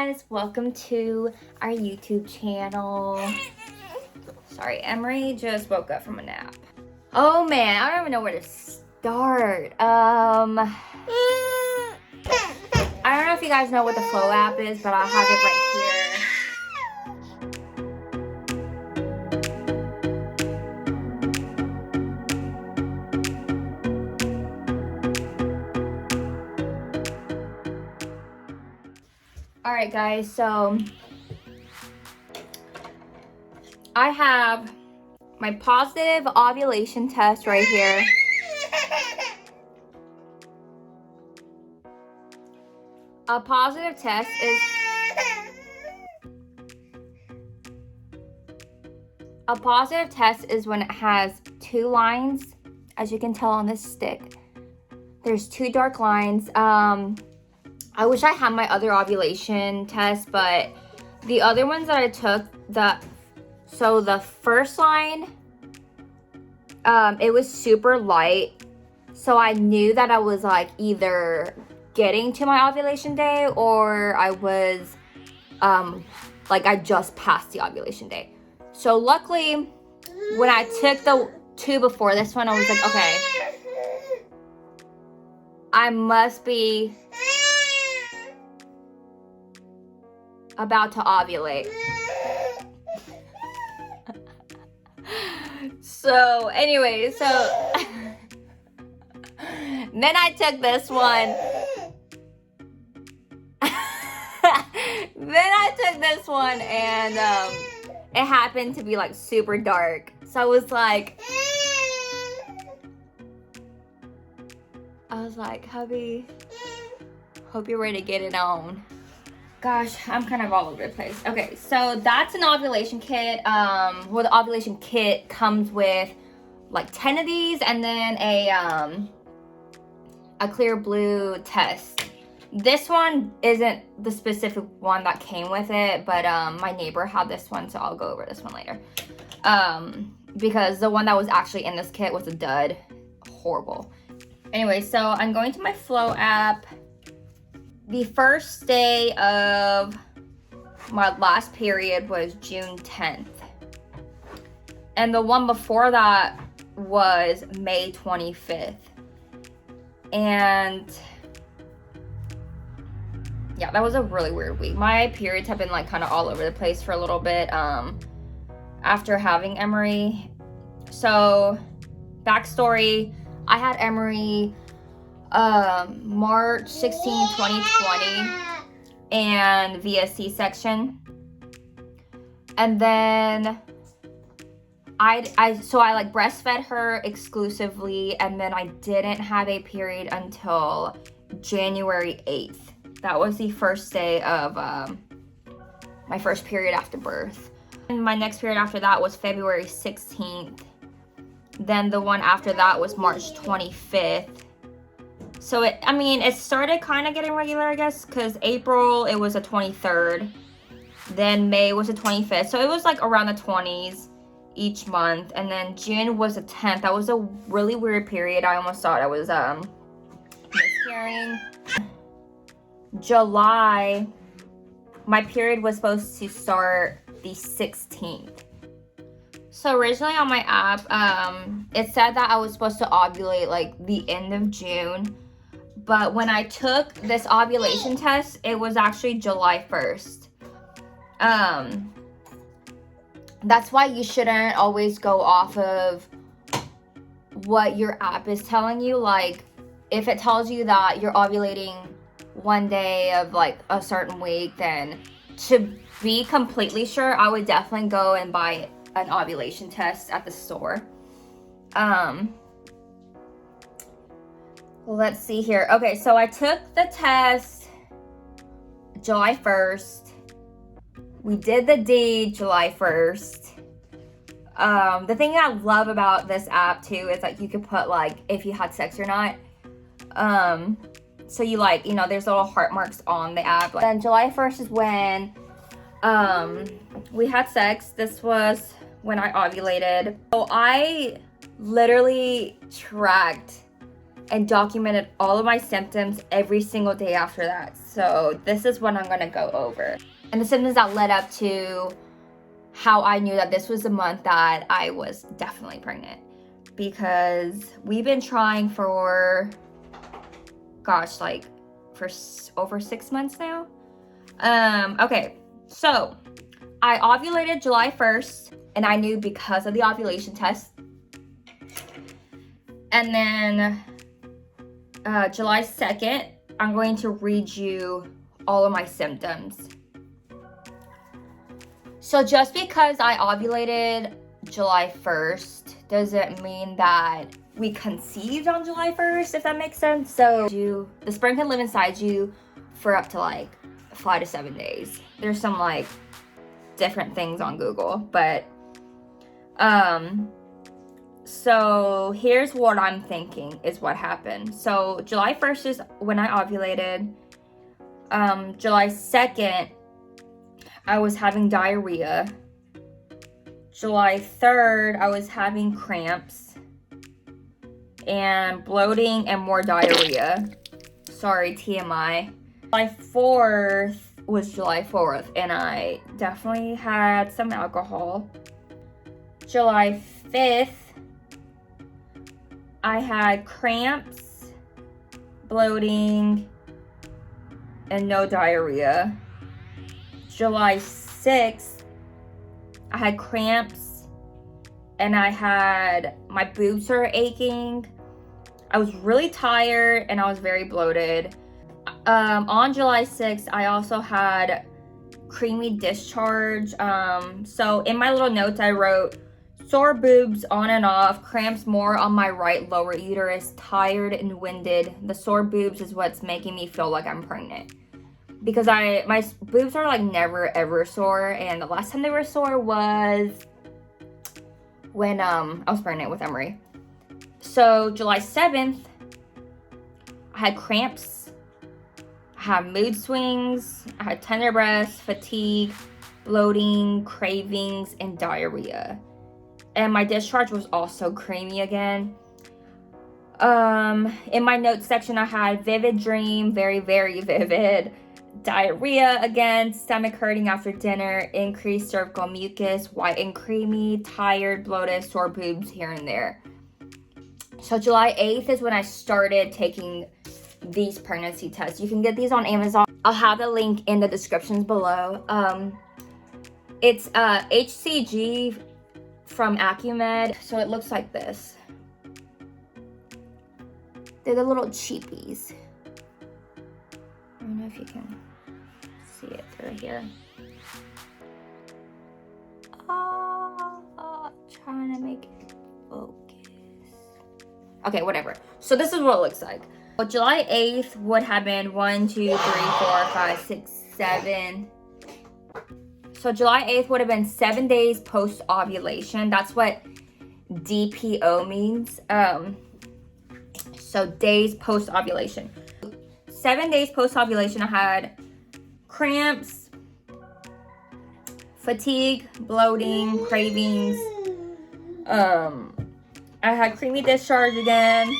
guys, welcome to our YouTube channel. Sorry, Emery just woke up from a nap. Oh man, I don't even know where to start. I don't know if you guys know what the Flow app is, but I have it right here. Alright guys, so I have my positive ovulation test right here. A positive test is when it has two lines, as you can tell on this stick. There's two dark lines. I wish I had my other ovulation test, but the other ones that I took, so the first line, it was super light. So I knew that I was like either getting to my ovulation day or I was, like I just passed the ovulation day. So luckily, when I took the two before this one, I was like, okay, I must be about to ovulate. So anyway, then I took this one. And it happened to be like super dark. So I was like, hubby, hope you're ready to get it on. Gosh, I'm kind of all over the place. Okay, so that's an ovulation kit. Well, the ovulation kit comes with like 10 of these and then a clear blue test. This one isn't the specific one that came with it, but my neighbor had this one, so I'll go over this one later. Because the one that was actually in this kit was a dud. Horrible. Anyway, so I'm going to my Flow app. The first day of my last period was June 10th. And the one before that was May 25th. And yeah, that was a really weird week. My periods have been like kind of all over the place for a little bit after having Emery. So, backstory, I had Emery March 16, 2020, and via C-section. And then I like breastfed her exclusively, and then I didn't have a period until January 8th. That was the first day of my first period after birth. And my next period after that was February 16th. Then the one after that was March 25th. So it started kind of getting regular, I guess, because April, it was the 23rd. Then May was the 25th. So it was like around the 20s each month. And then June was the 10th. That was a really weird period. I almost thought I was miscarrying. July, my period was supposed to start the 16th. So originally on my app, it said that I was supposed to ovulate like the end of June. But when I took this ovulation test, it was actually July 1st. That's why you shouldn't always go off of what your app is telling you. Like, if it tells you that you're ovulating one day of like a certain week, then to be completely sure, I would definitely go and buy an ovulation test at the store. Let's see here. Okay, so I took the test July 1st. We did the deed July 1st. The thing I love about this app too is like you could put like if you had sex or not. So you like, there's little heart marks on the app. Then July 1st is when we had sex. This was when I ovulated. So I literally tracked and documented all of my symptoms every single day after that. So this is what I'm gonna go over. And the symptoms that led up to how I knew that this was the month that I was definitely pregnant. Because we've been trying for, gosh, like for over 6 months now. Okay, so I ovulated July 1st, and I knew because of the ovulation test. And then July 2nd, I'm going to read you all of my symptoms. So just because I ovulated July 1st doesn't mean that we conceived on July 1st, if that makes sense. So the sperm can live inside you for up to like 5 to 7 days. There's some like different things on Google, but so here's what I'm thinking is what happened. So July 1st is when I ovulated. July 2nd, I was having diarrhea. July 3rd, I was having cramps and bloating and more diarrhea. Sorry, TMI. July 4th was July 4th, and I definitely had some alcohol. July 5th, I had cramps, bloating, and no diarrhea. July 6th, I had cramps, and my boobs are aching. I was really tired, and I was very bloated. On July 6th, I also had creamy discharge. So in my little notes, I wrote sore boobs on and off, cramps more on my right lower uterus, tired and winded. The sore boobs is what's making me feel like I'm pregnant. Because my boobs are like never ever sore, and the last time they were sore was when I was pregnant with Emery. So July 7th, I had cramps, I had mood swings, I had tender breasts, fatigue, bloating, cravings, and diarrhea. And my discharge was also creamy again. In my notes section, I had vivid dream, very, very vivid. Diarrhea again, stomach hurting after dinner, increased cervical mucus, white and creamy, tired, bloated, sore boobs here and there. So July 8th is when I started taking these pregnancy tests. You can get these on Amazon. I'll have the link in the descriptions below. It's HCG from Acumed. So it looks like this. They're the little cheapies. I don't know if you can see it through here. Trying to make it focus. Okay, whatever. So this is what it looks like. Well, July 8th would have been 1, 2, 3, 4, 5, 6, 7. So July 8th would have been 7 days post ovulation. That's what DPO means. So days post ovulation. 7 days post ovulation, I had cramps, fatigue, bloating, cravings. I had creamy discharge again.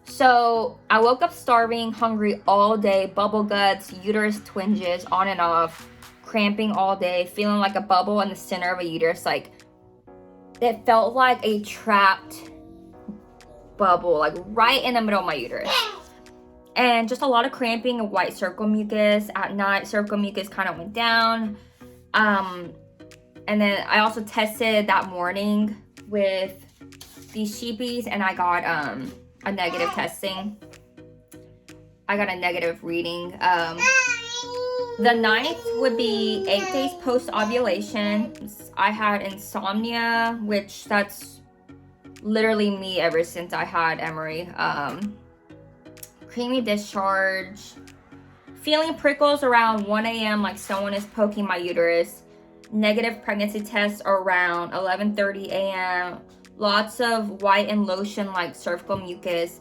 So I woke up starving, hungry all day, bubble guts, uterus twinges, on and off, cramping all day, feeling like a bubble in the center of a uterus. Like, it felt like a trapped bubble, like right in the middle of my uterus. And just a lot of cramping and white cervical mucus. At night, cervical mucus kind of went down. And then I also tested that morning with these sheepies, and I got a negative testing. I got a negative reading. The 9th would be 8 days post ovulation. I had insomnia, which that's literally me ever since I had Emery. Creamy discharge, feeling prickles around 1 a.m. like someone is poking my uterus. Negative pregnancy tests around 11:30 a.m. Lots of white and lotion like cervical mucus.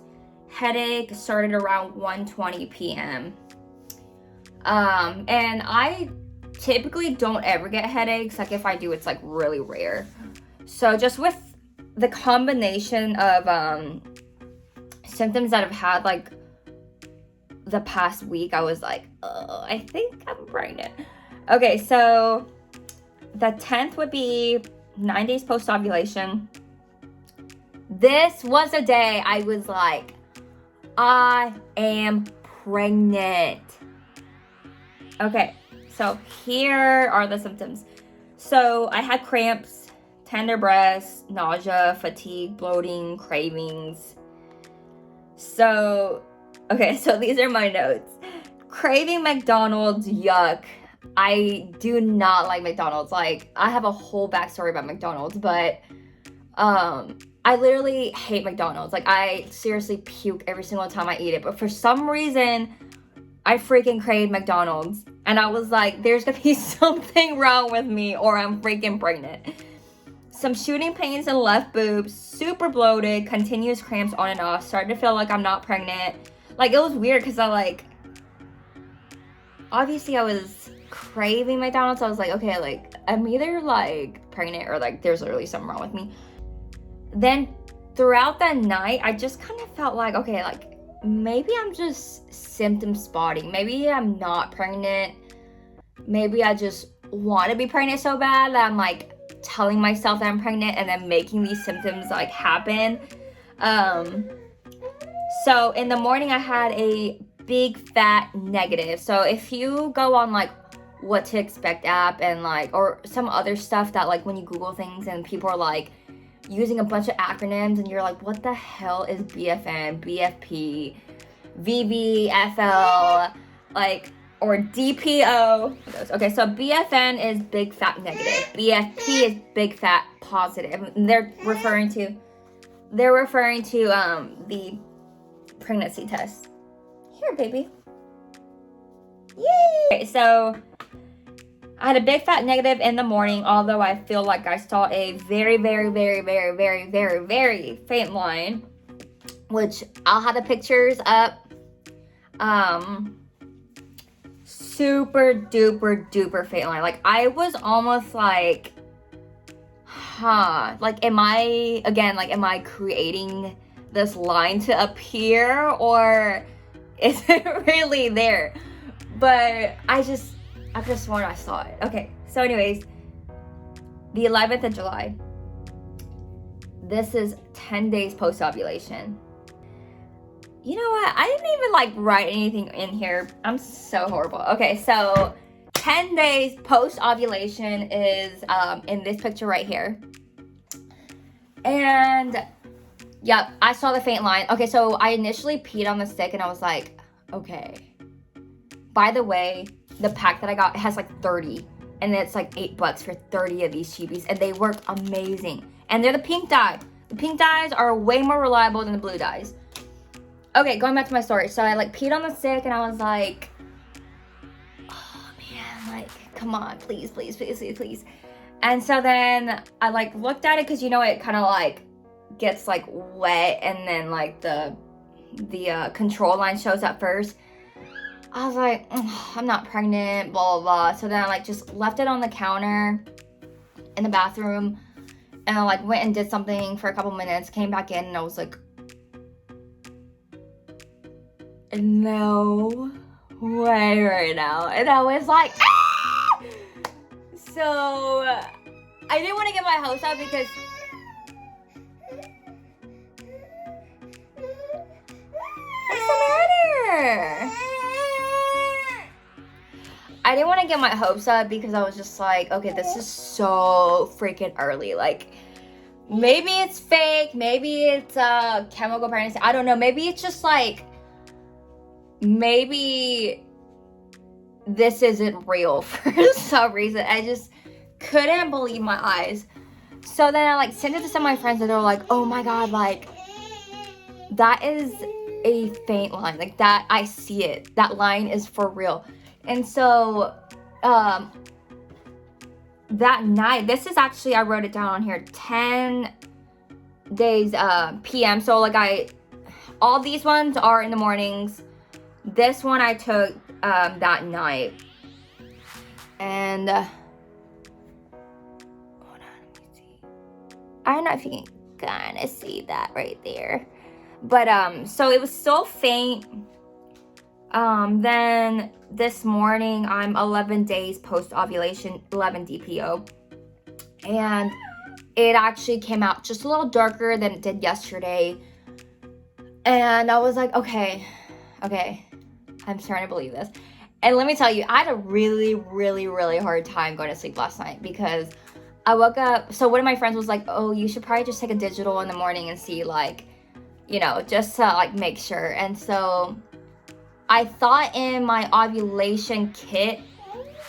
Headache started around 1:20 p.m. And I typically don't ever get headaches. Like if I do, it's like really rare. So just with the combination of symptoms that I've had like the past week, I was like, oh, I think I'm pregnant. Okay, so the 10th would be 9 days post ovulation. This was a day I was like, I am pregnant. Okay, so here are the symptoms. So I had cramps, tender breasts, nausea, fatigue, bloating, cravings. So, okay, so these are my notes. Craving McDonald's, yuck. I do not like McDonald's. Like, I have a whole backstory about McDonald's, but I literally hate McDonald's. Like, I seriously puke every single time I eat it. But for some reason, I freaking crave McDonald's. And I was like, there's gonna be something wrong with me or I'm freaking pregnant. Some shooting pains in left boob, super bloated, continuous cramps on and off, starting to feel like I'm not pregnant. Like, it was weird because obviously I was craving McDonald's. I was like, okay, like, I'm either like pregnant or like there's literally something wrong with me. Then throughout that night, I just kind of felt like, okay, like maybe I'm just symptom spotting. Maybe I'm not pregnant. Maybe I just want to be pregnant so bad that I'm like telling myself that I'm pregnant and then making these symptoms like happen. So in the morning I had a big fat negative. So if you go on like what to expect app and like, or some other stuff that like when you Google things and people are like using a bunch of acronyms and you're like, what the hell is BFN, BFP, VBFL, like, or DPO. Okay, so BFN is big fat negative. BFP is big fat positive. And they're referring to the pregnancy test. Here, baby. Yay! Okay, so I had a big fat negative in the morning, although I feel like I saw a very, very, very, very, very, very, very faint line, which I'll have the pictures up. Super duper duper faint line. Like, I was almost like, like, am I creating this line to appear, or is it really there? But I just sworn I saw it. Okay, so anyways, the 11th of July. This is 10 days post ovulation. You know what? I didn't even like write anything in here. I'm so horrible. Okay, so 10 days post ovulation is in this picture right here. And yep, I saw the faint line. Okay, so I initially peed on the stick and I was like, okay. By the way, the pack that I got, it has like 30. And it's like $8 for 30 of these Chibis. And they work amazing. And they're the pink dye. The pink dyes are way more reliable than the blue dyes. Okay, going back to my story. So I like peed on the stick and I was like, oh man, like, come on, please, please, please, please, please. And so then I like looked at it because, you know, it kind of like gets like wet and then like the control line shows up first. I was like, I'm not pregnant, blah, blah, blah. So then I like just left it on the counter in the bathroom and I like went and did something for a couple minutes, came back in and I was like, no way right now. And I was like, ah! So I didn't want to get my hopes up because what's the matter? I didn't want to get my hopes up because I was just like, okay, this is so freaking early. Like, maybe it's fake, maybe it's chemical pregnancy, I don't know. Maybe it's just like, maybe this isn't real for some reason. I just couldn't believe my eyes. So then I like sent it to some of my friends and they were like, oh my god, like that is a faint line. Like that, I see it. That line is for real. And so that night, this is actually, I wrote it down on here, 10 days PM. So like all these ones are in the mornings. This one I took that night. And hold on, let me see. I don't know if you can kind of see that right there. But so it was still faint. Then this morning I'm 11 days post ovulation, 11 DPO, and it actually came out just a little darker than it did yesterday. And I was like, okay, I'm starting to believe this. And let me tell you, I had a really, really, really hard time going to sleep last night because I woke up. So one of my friends was like, oh, you should probably just take a digital in the morning and see, like, you know, just to like make sure. And so I thought in my ovulation kit,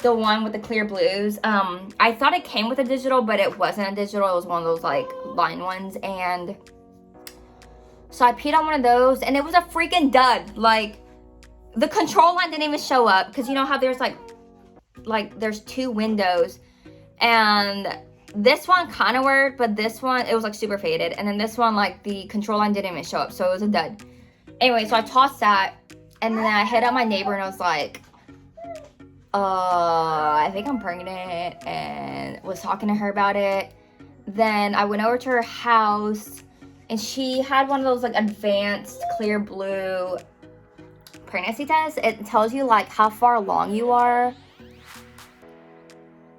the one with the clear blues, I thought it came with a digital, but it wasn't a digital. It was one of those like line ones. And so I peed on one of those and it was a freaking dud. Like, the control line didn't even show up, because you know how there's like there's two windows, and this one kind of worked, but this one, it was like super faded, and then this one, like, the control line didn't even show up, so it was a dud. Anyway, so I tossed that, and then I hit up my neighbor and I was like, I think I'm pregnant, and was talking to her about it. Then I went over to her house and she had one of those like advanced clear blue pregnancy test. It tells you like how far along you are.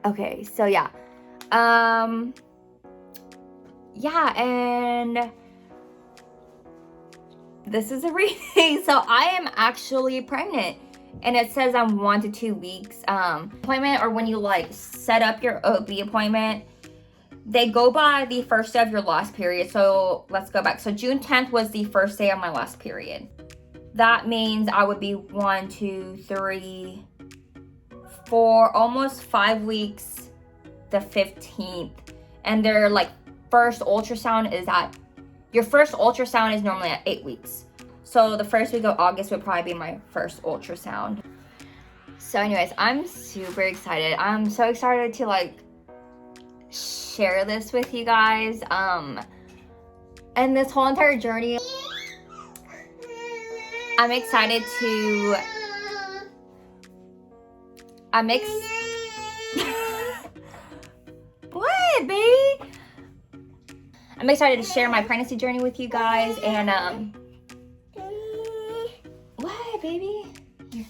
Okay, so yeah. Yeah, and this is a reading. So I am actually pregnant. And it says I'm 1 to 2 weeks. Appointment, or when you like set up your OB appointment, they go by the first day of your last period. So let's go back. So June 10th was the first day of my last period. That means I would be 1, 2, 3, 4, almost 5 weeks, the 15th. And their like first ultrasound is your first ultrasound is normally at 8 weeks. So the first week of August would probably be my first ultrasound. So anyways, I'm super excited. I'm so excited to like share this with you guys. And this whole entire journey, I'm excited to, what, babe? I'm excited to share my pregnancy journey with you guys, and what, baby? Here.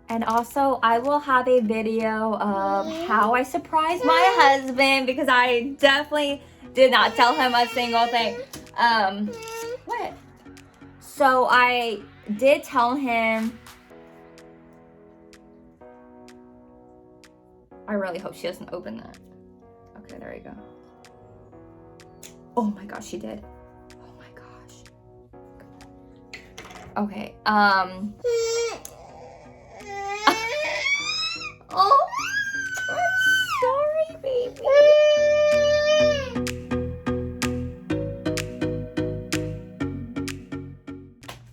And also, I will have a video of how I surprised my husband, because I definitely did not tell him a single thing. What? So I did tell him. I really hope she doesn't open that. Okay, there we go. Oh my gosh, she did. Oh my gosh. Okay, oh, I'm sorry, baby.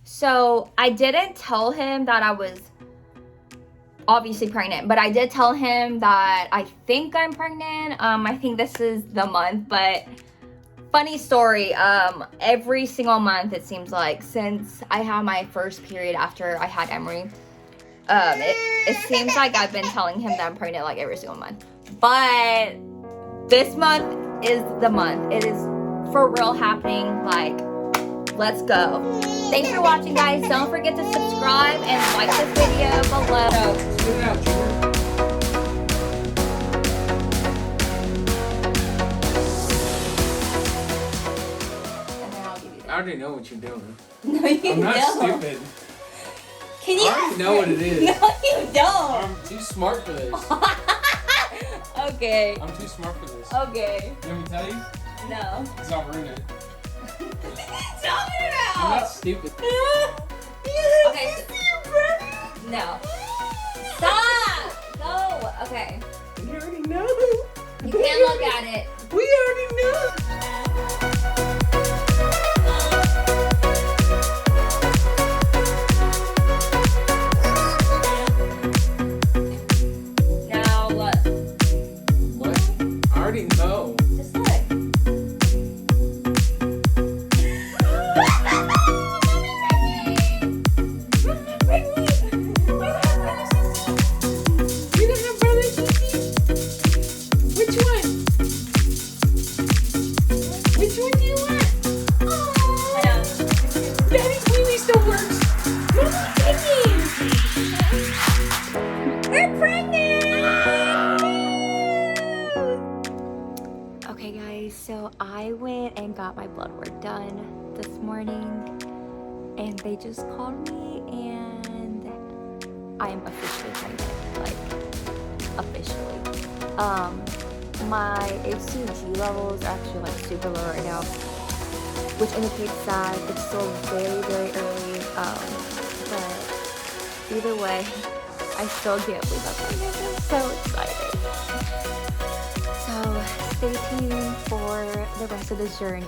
So I didn't tell him that I was obviously pregnant, but I did tell him that I think I'm pregnant. I think this is the month, but funny story, every single month it seems like since I had my first period after I had Emery, it seems like I've been telling him that I'm pregnant like every single month. But this month is the month. It is for real happening. Like, let's go. Thanks for watching, guys. Don't forget to subscribe and like this video below. I already know what you're doing. No, you don't. I'm not stupid. Can you? I already know what it is. No, you don't. I'm too smart for this. Okay. I'm too smart for this. Okay. You want me to tell you? No. Because I'll ruin it. Tell me about. I'm not stupid. Okay. No. Stop. Go. Okay. You already know. You can't look at it. We already know. Now look. What? I already know. Just look. You don't have brothers, Which one? got my blood work done this morning, and they just called me, and I am officially pregnant, like officially. My HCG levels are actually like super low right now, which indicates that it's still very, very early. But either way, I still can't believe I'm pregnant. I'm so excited. So stay tuned for the rest of this journey.